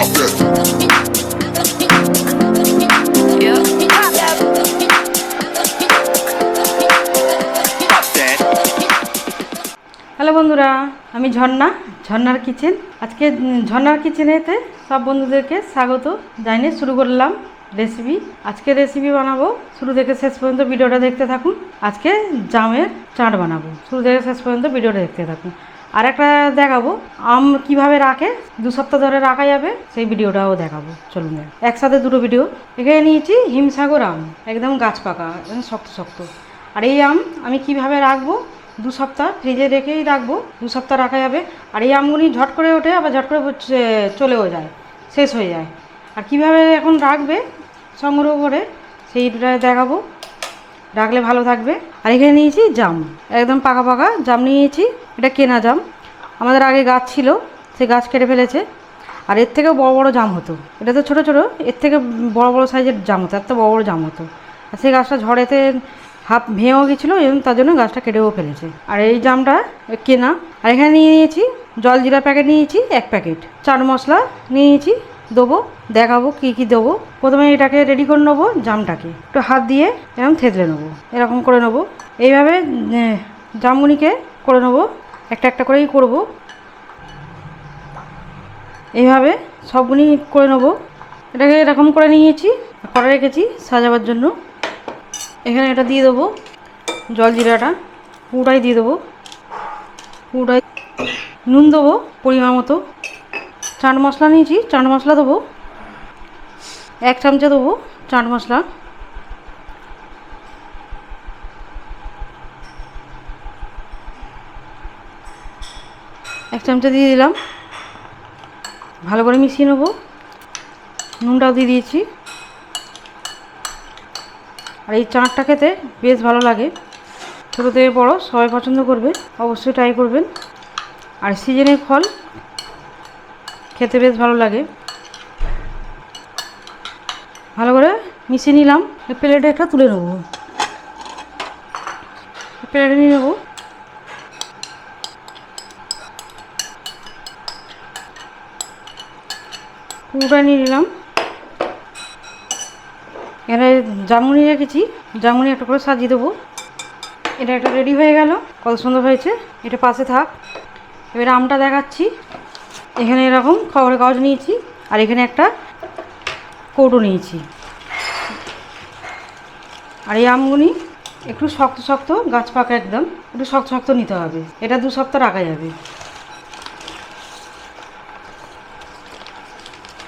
Hello বন্ধুরা, আমি ঝর্ণার কিচেন। আজকে ঝর্ণার কিচেনেতে সব বন্ধুদেরকে স্বাগত জানিয়ে শুরু করলাম রেসিপি। আজকে রেসিপি বানাবো, শুরু থেকে শেষ পর্যন্ত ভিডিওটা দেখতে থাকুন। আজকে জামের চাট বানাবো, শুরু থেকে শেষ পর্যন্ত ভিডিওটা দেখতে থাকুন। আর একটা দেখাবো আম কিভাবে রাখে, 2 সপ্তাহ ধরে রাখা যাবে, সেই ভিডিওটাও দেখাবো। চলুন একসাথে দুটো ভিডিও। এখানে নিয়েছি হিমসাগর আম, একদম গাছ পাকা, একদম শক্ত শক্ত। আর এই আম আমি কিভাবে রাখবো, 2 সপ্তাহ ফ্রিজে রেখেই রাখবো, 2 সপ্তাহ রাখা যাবে। আর এই আমগুলি ঝট করে ওঠে, আবার ঝট করে চলেও যায়, শেষ হয়ে যায়। আর কিভাবে এখন রাখবে সংগ্রহ করে, সেইটা দেখাবো, রাখলে ভালো থাকবে। আর এখানে নিয়েছি জাম, একদম পাকা পাকা জাম নিয়েছি। এটা কেনা জাম, আমাদের আগে গাছ ছিল, সে গাছ কেটে ফেলেছে। আর এর থেকেও বড় বড় জাম হতো, এটা তো ছোটো ছোটো, এর থেকে বড় বড় সাইজের জাম হতো, এর তো বড় বড় জাম হতো। আর সেই গাছটা ঝড়েতে হাফ ভেঙেও গেছিলো, এবং তার জন্য গাছটা কেটেও ফেলেছে। আর এই জামটা কেনা। আর এখানে নিয়ে নিয়েছি জলজিরা প্যাকেট, নিয়েছি 1 প্যাকেট। চাট মশলা নিয়েছি, দেবো, দেখাবো কী কী দেবো। প্রথমে এটাকে রেডি করে নেবো, জামটাকে একটু হাত দিয়ে এরকম থেতলে নেবো, এরকম করে নেবো। এইভাবে জামগুনিকে করে নেবো, একটা একটা করেই করবো। এইভাবে সবগুনি করে নেবো। এটাকে এরকম করে নিয়েছি, করে রেখেছি সাজাবার জন্য। এখানে এটা দিয়ে দেবো, জলজিরাটা পুরোটাই দিয়ে দেবো, পুরোটাই। নুন দেবো পরিমাণ মতো। চাট মশলা নিয়েছি, চাট মশলা দেবো 1 চামচা দেবো চাট মশলা। এক চামচা দিয়ে দিলাম, ভালো করে মিশিয়ে নেবো। নুনটাও দিয়ে দিয়েছি। আর এই চাটটা খেতে বেশ ভালো লাগে, ছোটো থেকে বড়ো সবাই পছন্দ করবে, অবশ্যই ট্রাই করবেন। আর সিজনের ফল, খেতে বেশ ভালো লাগে। ভালো করে মিশিয়ে নিলাম। প্লেটে একটা তুলে নেবো, প্লেটে নিয়ে নেবো। পুরোটা নিয়ে নিলাম। এখানে জামুনি রেখেছি, জামুনি একটা করে সাজিয়ে দেবো। এটা একটা রেডি হয়ে গেল, কত সুন্দর হয়েছে। এটা পাশে থাক। এবার আমটা দেখাচ্ছি। এখানে এরকম খবরের কাগজ নিয়েছি, আর এখানে একটা কৌটো নিয়েছি। আর এই আমগুনি একটু শক্ত শক্ত, গাছ পাকা, একদম একটু শক্ত শক্ত নিতে হবে। এটা 2 সপ্তাহ রাখা যাবে।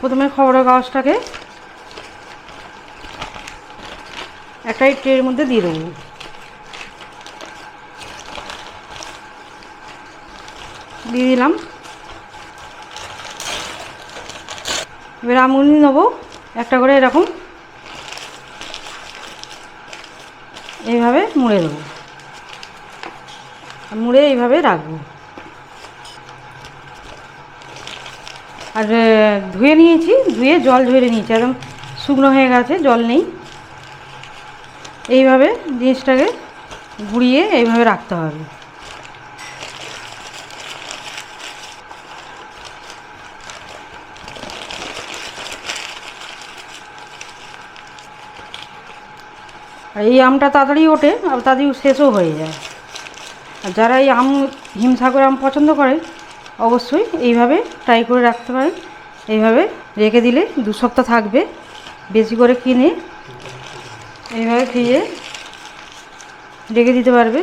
প্রথমে খবরের কাগজটাকে একটা ট্রের মধ্যে দিয়ে দেবো। দিয়ে দিলাম। এবার আমগুলি নেবো, একটা করে এরকম এইভাবে মুড়ে দেবো, মুড়ে এইভাবে রাখবো। আর ধুয়ে নিয়েছি, ধুয়ে জল ঝরে নিয়েছি, একদম শুকনো হয়ে গেছে, জল নেই। এইভাবে জিনিসটাকে গুঁড়িয়ে এইভাবে রাখতে হবে। আর এই আমটা তাড়াতাড়ি ওঠে, আর তাড়াতাড়ি শেষও হয়ে যায়। আর যারা এই হিমসাগর আম পছন্দ করে, অবশ্যই এইভাবে ট্রাই করে রাখতে পারেন। এইভাবে রেখে দিলে 2 সপ্তাহ থাকবে। বেশি করে কিনে এইভাবে ফ্রিজে রেখে দিতে পারবে।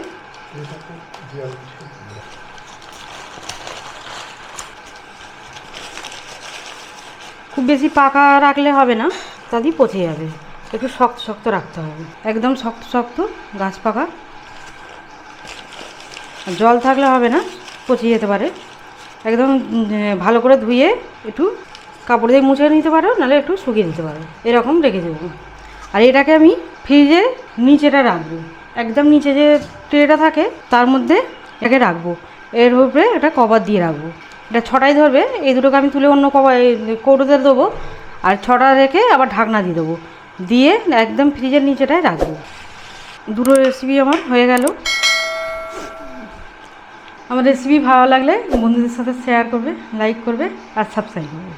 খুব বেশি পাকা রাখলে হবে না, তাতেই পচে যাবে। একটু শক্ত শক্ত রাখতে হবে, একদম শক্ত শক্ত, গাছ পাকা। জল থাকলে হবে না, পচে যেতে পারে। একদম ভালো করে ধুয়ে একটু কাপড় দিয়ে মুছে নিতে পারো, নাহলে একটু শুকিয়ে দিতে পারো, এরকম রেখে দেবো। আর এটাকে আমি ফ্রিজে নিচেটা রাখবো, একদম নিচে যে ট্রেটা থাকে তার মধ্যে এটাকে রাখবো। এর উপরে এটা কভার দিয়ে রাখবো। এটা 6টাই ধরবে। এই দুটোকে আমি তুলে অন্য কৌটোতে দেবো, আর 6টা রেখে আবার ঢাকনা দিয়ে দেবো, দিয়ে একদম ফ্রিজের নিচেটায় রাখবো। দুটো রেসিপি আমার হয়ে গেল। আমার রেসিপি ভালো লাগলে বন্ধুদের সাথে শেয়ার করবে, লাইক করবে আর সাবস্ক্রাইব করবে।